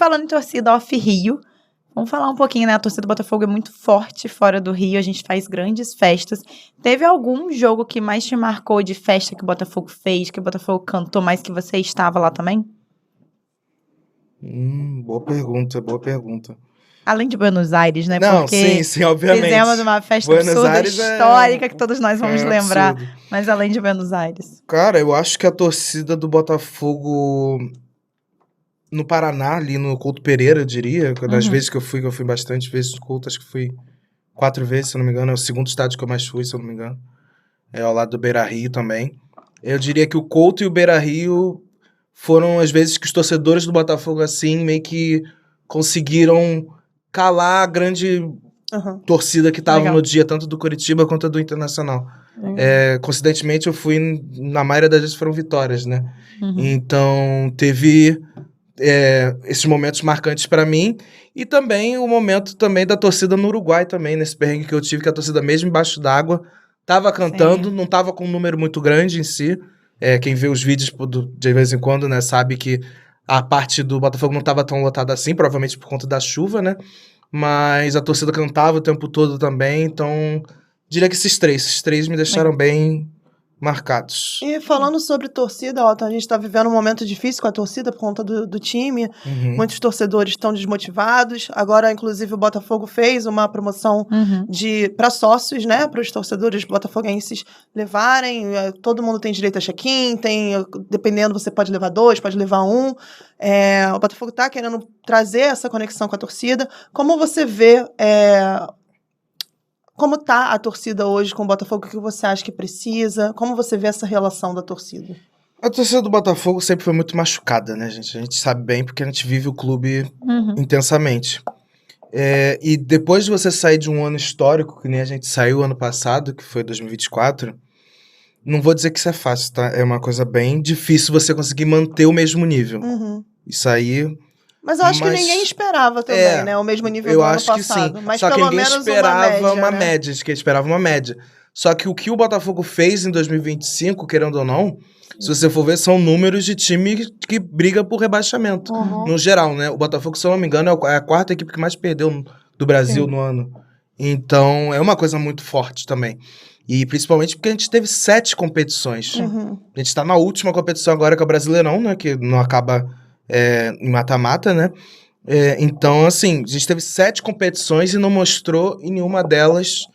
falando em torcida off-Rio, vamos falar um pouquinho, né? A torcida do Botafogo é muito forte fora do Rio, a gente faz grandes festas. Teve algum jogo que mais te marcou de festa que o Botafogo fez, que o Botafogo cantou mais, que você estava lá também? Boa pergunta. Além de Buenos Aires, né? Não, Porque sim, obviamente. fizemos uma festa Buenos absurda, Aires histórica, que todos nós vamos lembrar. absurdo. Mas além de Buenos Aires. Cara, eu acho que a torcida do Botafogo no Paraná, ali no Couto Pereira, eu diria, das vezes que eu fui bastante vezes no Couto, acho que fui 4 vezes, se eu não me engano, é o segundo estádio que eu mais fui, se eu não me engano. É ao lado do Beira-Rio também. Eu diria que o Couto e o Beira-Rio foram as vezes que os torcedores do Botafogo, assim, meio que conseguiram calar a grande torcida que tava no dia, tanto do Coritiba quanto do Internacional. Coincidentemente, eu fui, na maioria das vezes foram vitórias, né? Então, teve esses momentos marcantes pra mim, e também o momento também da torcida no Uruguai também, nesse perrengue que eu tive, que a torcida mesmo embaixo d'água tava cantando, não tava com um número muito grande em si. Quem vê os vídeos de vez em quando, né, sabe que a parte do Botafogo não tava tão lotada assim, provavelmente por conta da chuva, né? Mas a torcida cantava o tempo todo também, então diria que esses três me deixaram bem marcados. E falando sobre torcida, Otton, a gente tá vivendo um momento difícil com a torcida por conta do time. Muitos torcedores estão desmotivados. Agora, inclusive, o Botafogo fez uma promoção para sócios, né? Para os torcedores botafoguenses levarem. Todo mundo tem direito a check-in, dependendo, você pode levar 2, pode levar 1. O Botafogo tá querendo trazer essa conexão com a torcida. Como você vê... Como tá a torcida hoje com o Botafogo? O que você acha que precisa? Como você vê essa relação da torcida? A torcida do Botafogo sempre foi muito machucada, né, gente? A gente sabe bem porque a gente vive o clube intensamente. E depois de você sair de um ano histórico, que nem a gente saiu ano passado, que foi 2024, não vou dizer que isso é fácil, tá? É uma coisa bem difícil você conseguir manter o mesmo nível. Isso aí... Mas eu acho que ninguém esperava também, né? O mesmo nível do ano passado. Eu acho que sim. Mas só que pelo ninguém menos esperava uma média, que esperava uma média. Só que o que o Botafogo fez em 2025, querendo ou não, se você for ver, são números de time que briga por rebaixamento. No geral, né? O Botafogo, se eu não me engano, é a 4ª equipe que mais perdeu do Brasil no ano. Então, é uma coisa muito forte também. E principalmente porque a gente teve 7 competições. A gente tá na última competição agora, que é o Brasileirão, né? Que não acaba... em mata-mata, né? Então, assim, a gente teve 7 competições e não mostrou em nenhuma delas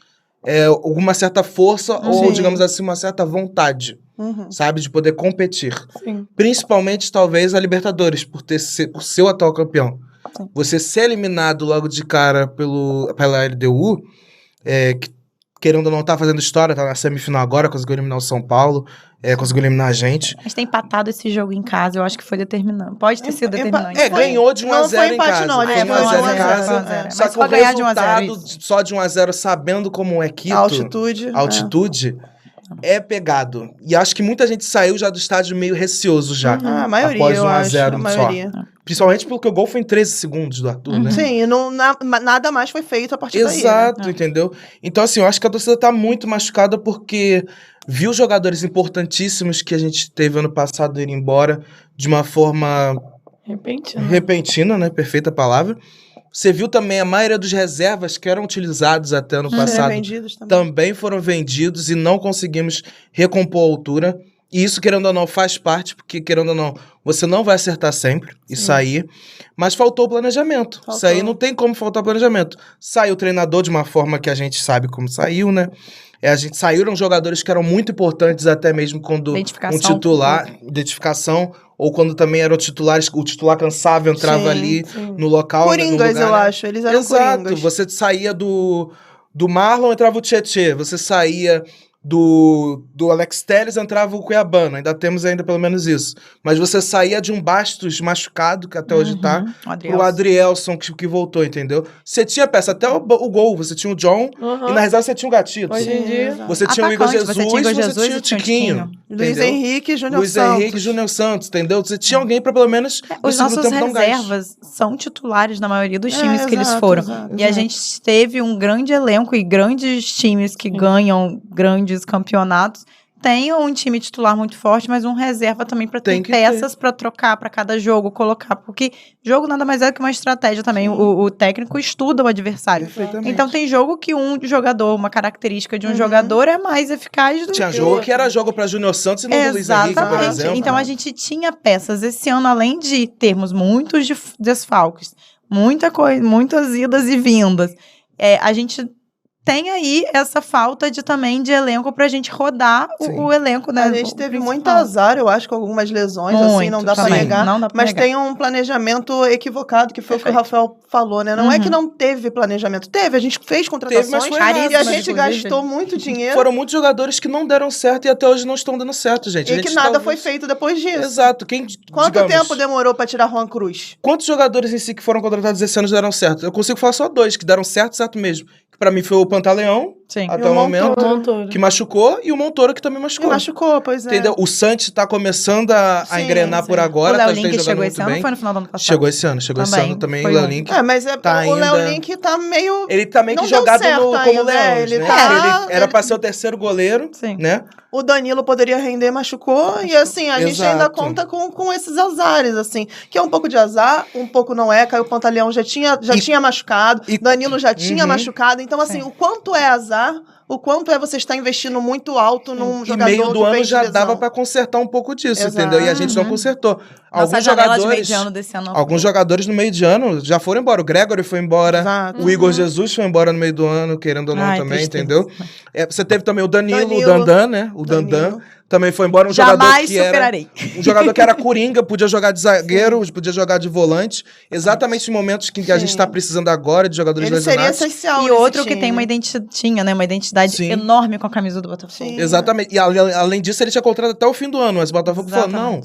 alguma certa força ou, digamos assim, uma certa vontade, sabe? De poder competir. Principalmente, talvez, a Libertadores, por ser o atual campeão. Você ser eliminado logo de cara pela LDU, que querendo ou não, tá fazendo história, tá na semifinal agora, conseguiu eliminar o São Paulo, conseguiu eliminar a gente. A gente tem empatado esse jogo em casa, eu acho que foi determinante. Pode ter sido determinante. Ganhou de 1-0 em casa. Não, foi 1-0 em casa. Só que o resultado só de 1-0, sabendo como é Quito, altitude é pegado. E acho que muita gente saiu já do estádio meio receoso já. A maioria, após 1-0 só. Principalmente porque o gol foi em 13 segundos do Arthur, né? Sim, nada mais foi feito a partir daí. Exato, entendeu? Então, assim, eu acho que a torcida tá muito machucada porque viu jogadores importantíssimos que a gente teve ano passado ir embora de uma forma... Repentina, né? Perfeita palavra. Você viu também a maioria dos reservas que eram utilizados até ano passado também foram vendidos e não conseguimos recompor a altura. E isso, querendo ou não, faz parte, porque, querendo ou não, você não vai acertar sempre, isso aí. Mas faltou o planejamento. Isso aí não tem como faltar planejamento. Saiu o treinador de uma forma que a gente sabe como saiu, né? Saíram jogadores que eram muito importantes, até mesmo quando um titular, identificação, ou quando também eram titulares, o titular cansava, entrava ali no local. Coringas, no lugar, eu acho. Eles eram Exato. coringas. Você saía do Marlon, entrava o Tietê. Você saía do Alex Telles, entrava o Cuiabano. Ainda temos pelo menos isso. Mas você saía de um Bastos machucado, que até hoje tá, pro Adrielson, que voltou, entendeu? Você tinha peça, até o gol. Você tinha o John, e na reserva você tinha o Gatito. Hoje em dia... Você tinha o Igor Jesus, você tinha o Tiquinho. Luiz Henrique e Júnior Santos. Luiz Henrique e Júnior Santos, entendeu? Você tinha alguém pra pelo menos... Os nossos reservas são titulares na maioria dos times que eles foram. E a gente teve um grande elenco e grandes times que ganham grandes campeonatos tem um time titular muito forte, mas um reserva também para ter peças para trocar para cada jogo, colocar. Porque jogo nada mais é que uma estratégia também. O técnico estuda o adversário. Então tem jogo que um jogador, uma característica de um jogador é mais eficaz do que Tinha jogo que era jogo para Júnior Santos e não do Luiz Henrique, por exemplo. Então a gente tinha peças. Esse ano, além de termos muitos desfalques, muitas idas e vindas, a gente tem aí essa falta também de elenco pra gente rodar o elenco, né? A gente teve muito azar, eu acho, com algumas lesões, assim, não dá pra negar. Mas tem um planejamento equivocado, que foi o que o Rafael falou, né? Não é que não teve planejamento. Teve, a gente fez contratações e a gente gastou muito dinheiro. Foram muitos jogadores que não deram certo e até hoje não estão dando certo, gente. E que nada foi feito depois disso. Exato. Quanto tempo demorou pra tirar Juan Cruz? Quantos jogadores em si que foram contratados esse ano deram certo? Eu consigo falar só 2 que deram certo mesmo. Que pra mim foi o Pantaleão, até o momento, que machucou, e o Montoro, que também machucou. Pois é. Entendeu? O Santos tá começando a engrenar por agora. O Léo Link chegou esse ano ou foi no final do ano passado? Chegou esse ano também. O Léo Link mas o Léo Link tá meio... Ele tá meio que jogado como Leão, ele né? tá... Era pra ser o terceiro goleiro, né? O Danilo poderia render, machucou. E assim, a gente ainda conta com esses azares, assim. Que é um pouco de azar, um pouco não é. Caio Pantaleão já tinha machucado. Danilo já tinha machucado. Então, assim, o quanto é azar, o quanto é você estar investindo muito alto num jogador. E meio do ano já dava pra consertar um pouco disso, entendeu? E a gente não consertou. Alguns jogadores no meio de ano já foram embora. O Gregory foi embora. O Igor Jesus foi embora no meio do ano, querendo ou não também, entendeu? Você teve também o Danilo, o Dandan, né? O Dandan também foi embora. Um jogador que era coringa, podia jogar de zagueiro, podia jogar de volante. Exatamente em momentos que a gente tá precisando agora de jogadores lesionados. Ele seria essencial. E outro que tem uma identidade enorme com a camisa do Botafogo. Exatamente. E além disso, ele tinha contrato até o fim do ano. Mas o Botafogo falou, não,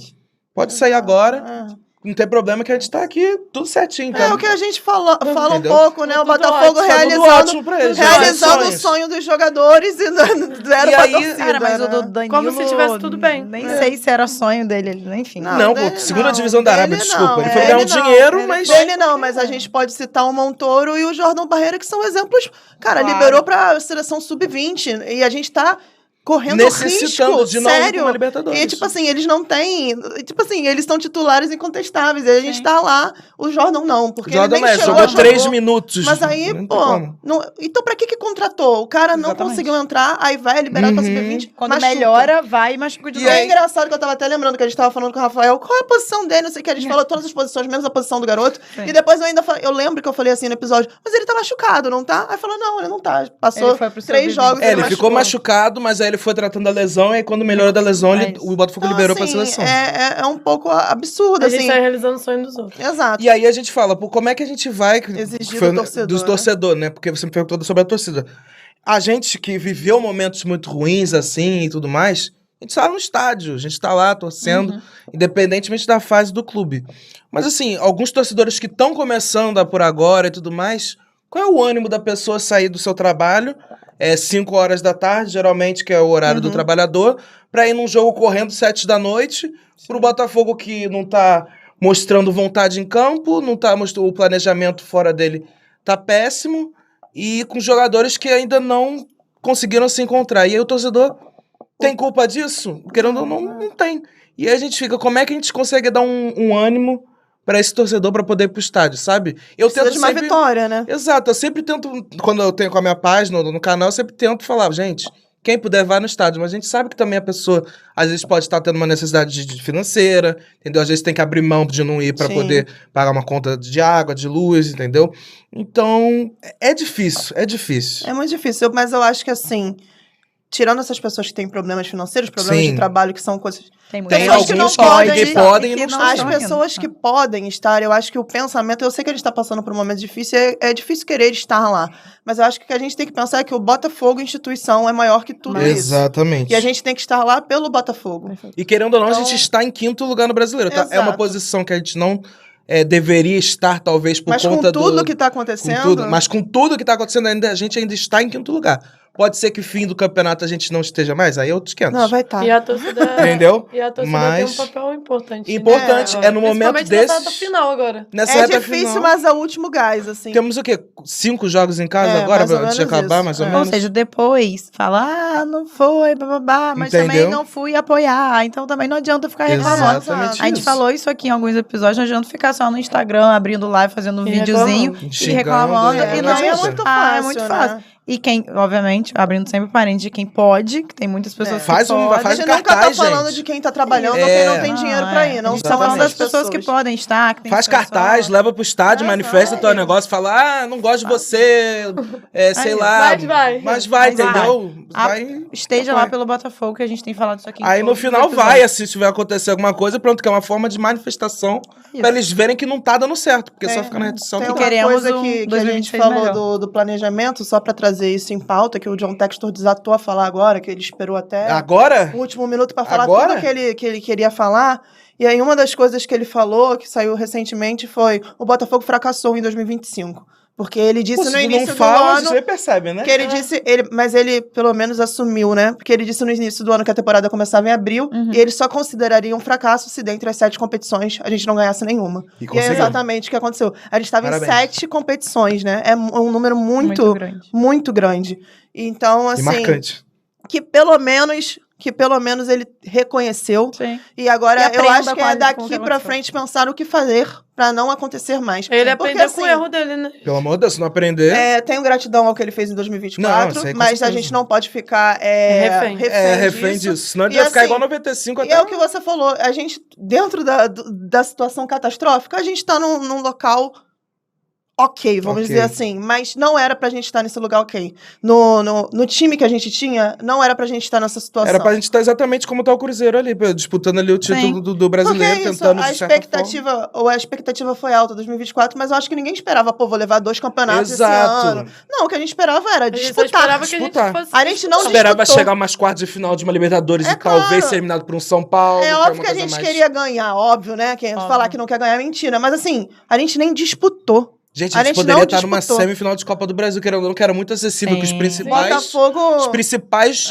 pode sair agora. Não tem problema que a gente tá aqui tudo certinho. É o que a gente fala um pouco, né? O Botafogo realizando o sonho dos jogadores e não era pra torcida. Cara, mas o do Danilo... Como se tivesse tudo bem. Nem sei se era sonho dele, enfim. Não, segunda divisão da Arábia, desculpa. Ele foi ganhar um dinheiro, mas... Ele não, mas a gente pode citar o Montoro e o Jordão Barreira, que são exemplos... Cara, liberou pra seleção sub-20 e a gente tá... correndo risco, de sério. Libertadores. E, tipo assim, eles não têm... Tipo assim, eles são titulares incontestáveis. E a gente tá lá, o Jordan não. Porque ele nem jogou 3 minutos. Mas aí, então pra que contratou? O cara não conseguiu entrar, aí vai liberar pra sub-20. Quando melhora, vai e machuca de novo. E é engraçado que eu tava até lembrando que a gente tava falando com o Rafael, qual é a posição dele? Não sei o que, a gente falou todas as posições, menos a posição do garoto. E depois eu lembro que eu falei assim no episódio, mas ele tá machucado, não tá? Aí falou, não, ele não tá. Passou 3 jogos. Ele ficou machucado, mas aí ele foi tratando a lesão, e aí quando melhorou da lesão, o Botafogo liberou pra seleção. É um pouco absurdo, A gente tá realizando o sonho dos outros. Exato. E aí a gente fala, como é que a gente vai... exigir dos torcedores, né? Porque você me perguntou sobre a torcida. A gente que viveu momentos muito ruins, assim, e tudo mais, a gente tá no estádio, a gente tá lá torcendo, independentemente da fase do clube. Mas assim, alguns torcedores que estão começando por agora e tudo mais, qual é o ânimo da pessoa sair do seu trabalho... 5 horas da tarde, geralmente, que é o horário do trabalhador, pra ir num jogo correndo 7 da noite, pro Botafogo que não tá mostrando vontade em campo, não tá mostrando, o planejamento fora dele tá péssimo, e com jogadores que ainda não conseguiram se encontrar. E aí o torcedor tem culpa disso? Querendo ou não tem. E aí a gente fica, como é que a gente consegue dar um ânimo pra esse torcedor pra poder ir pro estádio, sabe? Eu precisa tento de uma vitória, né? Exato, eu sempre tento, quando eu tenho com a minha página no canal, eu sempre tento falar, gente, quem puder vai no estádio, mas a gente sabe que também a pessoa, às vezes, pode estar tendo uma necessidade financeira, entendeu? Às vezes tem que abrir mão de não ir pra poder pagar uma conta de água, de luz, entendeu? Então, é difícil. É muito difícil, mas eu acho que assim... Tirando essas pessoas que têm problemas financeiros, problemas de trabalho, que são coisas... Tem pessoas que não podem e não estão. As pessoas que podem estar, eu acho que o pensamento... Eu sei que a gente está passando por um momento difícil, é difícil querer estar lá. Mas eu acho que o que a gente tem que pensar é que o Botafogo, instituição, é maior que tudo isso. Exatamente. E a gente tem que estar lá pelo Botafogo. E querendo ou não, a gente está em 5º lugar no Brasileiro. Tá? É uma posição que a gente não... deveria estar, talvez, por conta do... Mas com tudo que está acontecendo... Mas com tudo que está acontecendo, a gente ainda está em 5º lugar. Pode ser que fim do campeonato a gente não esteja mais, aí é outros 500. Não, vai estar. E a torcida... Entendeu? E a torcida Mas... tem um papel importante. Importante, é no momento Principalmente desse... nessa reta final agora. Nessa É reta difícil, final. mas é o último gás, assim. Temos o quê? 5 jogos em casa É, agora, mais ou antes de menos acabar, isso. mais ou É. menos? Ou seja, depois fala, não foi, bababá, mas Entendeu? também não fui apoiar. Então também não adianta ficar reclamando. Exatamente A gente isso. falou isso aqui em alguns episódios, não adianta ficar só no Instagram, abrindo live, fazendo um E videozinho reclamando. e reclamando. Xingando, E não não adianta. é muito é fácil, muito né? fácil. E quem, obviamente, abrindo sempre parênteses de quem pode, que tem muitas pessoas que Faz um- podem. faz A gente nunca cartaz, tá falando gente. de quem tá trabalhando É. ou quem não tem Não, dinheiro pra ir. A Não gente tá falando das pessoas pessoas que podem estar, que tem Faz pessoas- cartaz, leva pro estádio, É, manifesta vai. teu negócio, fala, não gosto de você, sei Aí, lá. mas vai. Mas vai, Mas vai. entendeu? Ah, Vai. Esteja lá pelo Botafogo, que a gente tem falado isso aqui. em Aí no todos os final episódios. vai, se tiver acontecer alguma coisa, pronto, que é uma forma de manifestação pra eles verem que não tá dando certo, porque só fica na rede social Tem que uma tá. queremos coisa um que a gente 2026 falou melhor. do planejamento, só pra trazer isso em pauta, que o John Textor desatou a falar agora, que ele esperou até Agora? o último minuto pra falar Agora? tudo que ele queria falar. E aí uma das coisas que ele falou, que saiu recentemente, foi o Botafogo fracassou em 2025. Porque ele disse Pô, no se início não do fala, ano... você percebe, né? Que ele disse, mas ele pelo menos assumiu, né? Porque ele disse no início do ano que a temporada começava em abril e ele só consideraria um fracasso se dentre as 7 competições a gente não ganhasse nenhuma. E E é conseguiu. exatamente o que aconteceu. A gente estava em Parabéns. 7 competições, né? É um número Muito muito, grande. muito grande. Então, E assim, marcante. que pelo menos ele reconheceu. Sim. E agora E eu aprenda acho que com é o que daqui pra aconteceu. frente pensar o que fazer pra não acontecer mais. Ele Porque, aprendeu com o assim, erro dele, né? Pelo amor de Deus, se não aprender... tenho gratidão ao que ele fez em 2024, Não, isso aí com mas a certeza. gente não pode ficar Refém. refém disso. Senão ele E vai ficar assim, igual 95 E até... é o que você falou, a gente, dentro da situação catastrófica, a gente tá num local ok, vamos Ok. dizer assim, mas não era pra gente estar nesse lugar ok. No time que a gente tinha, não era pra gente estar nessa situação. Era pra gente estar exatamente como tá o Cruzeiro ali, disputando ali o título do brasileiro, Porque é isso, tentando a de certa forma. expectativa foi alta em 2024, mas eu acho que ninguém esperava, pô, vou levar 2 campeonatos Exato. esse ano. Não, o que a gente esperava era A gente só disputar. esperava que a gente disputar. fosse... A gente não Esperava disputou. chegar umas quartas de final de uma Libertadores É e talvez claro. ser eliminado por um São Paulo. É uma óbvio que a coisa gente mais- queria ganhar, óbvio, né? Quem Óbvio. falar que não quer ganhar é mentira. Mas assim, a gente nem disputou. Gente, A a gente gente poderia não estar numa disputou. semifinal de Copa do Brasil, querendo ou não, que era muito acessível, que os Sim. principais Botafogo.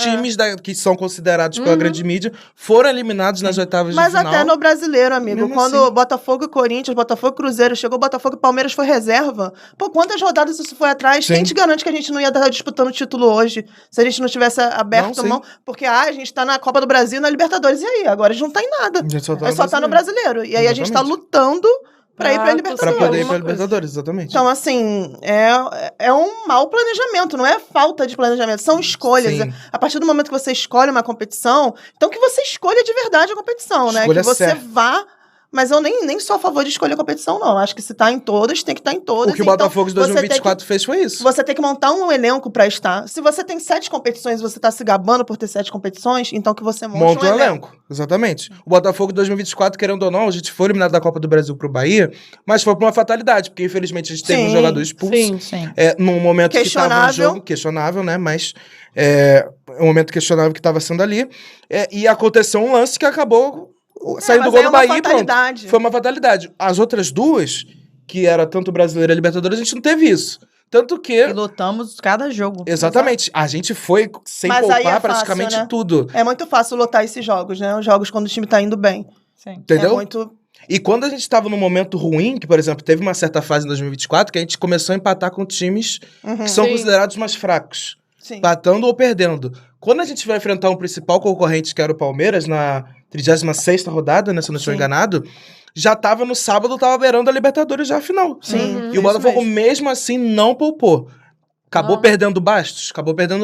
times que são considerados pela grande mídia foram eliminados nas oitavas Mas de final. até no brasileiro, amigo. Mesmo Quando assim. Botafogo e Corinthians, Botafogo e Cruzeiro, chegou Botafogo e Palmeiras foi reserva. Pô, quantas rodadas isso foi atrás? Sim. Quem te garante que a gente não ia estar disputando o título hoje? Se a gente não tivesse aberto Não, a mão. Porque a gente tá na Copa do Brasil e na Libertadores. E aí? Agora a gente não tá em nada. A gente só tá É no só tá no brasileiro. E aí a gente tá Exatamente. lutando pra ir pra Pra Libertadores. Pra poder ir alguma pra coisa. Libertadores, exatamente. Então, assim, é um mau planejamento, não é falta de planejamento, são escolhas. Sim. A partir do momento que você escolhe uma competição, então que você escolha de verdade a competição, né? Escolha Que você certo. vá. Mas eu nem sou a favor de escolher competição, não. Acho que se tá em todas, tem que estar em todas. O que o Então, Botafogo de você tem 2024 fez foi isso. Você tem que montar um elenco pra estar. Se você tem 7 competições e você tá se gabando por ter 7 competições, então que você monte Monta um um elenco. Exatamente. O Botafogo de 2024, querendo ou não, a gente foi eliminado da Copa do Brasil pro Bahia, mas foi por uma fatalidade, porque infelizmente a gente teve um Sim, jogador expulso. Sim. Sim. Num momento que tava no Questionável. jogo, questionável, né? Mas um momento questionável que tava sendo ali. E aconteceu um lance que acabou saindo do mas gol aí do é uma Bahia e pronto. fatalidade. Foi uma fatalidade. As outras duas, que era tanto brasileiro e Libertadores, a gente não teve isso. Tanto que. E lutamos cada jogo. Exatamente. A gente foi sem Mas aí poupar é fácil, praticamente né? tudo. É muito fácil lotar esses jogos, né? Os jogos quando o time tá indo bem. Sim. Entendeu? É muito. E quando a gente tava num momento ruim, que, por exemplo, teve uma certa fase em 2024, que a gente começou a empatar com times que são Sim. considerados mais fracos. Sim. Empatando ou perdendo. Quando a gente vai enfrentar um principal concorrente, que era o Palmeiras, na 36ª rodada, né, se eu não estou Sim. enganado, já tava no sábado, tava beirando a Libertadores já a final. Sim. Uhum. E o Botafogo, mesmo assim, não poupou. Acabou Não. perdendo o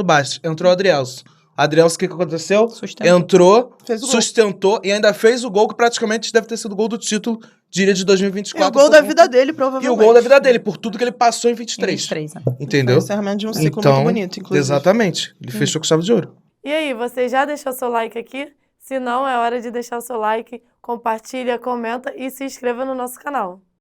Bastos. Entrou o Adrielson. Adrielson, o que aconteceu? Sustentou. Entrou, Fez o gol. sustentou e ainda fez o gol que praticamente deve ter sido o gol do título, diria, de E 2024. o gol da vida dele, provavelmente. E o gol da vida dele, por tudo que ele passou em 23. 23, né? Foi o Entendeu? encerramento de um ciclo Então, muito bonito, inclusive. exatamente. Ele fechou com chave de ouro. E aí, você já deixou seu like aqui? Se não, é hora de deixar o seu like, compartilha, comenta e se inscreva no nosso canal.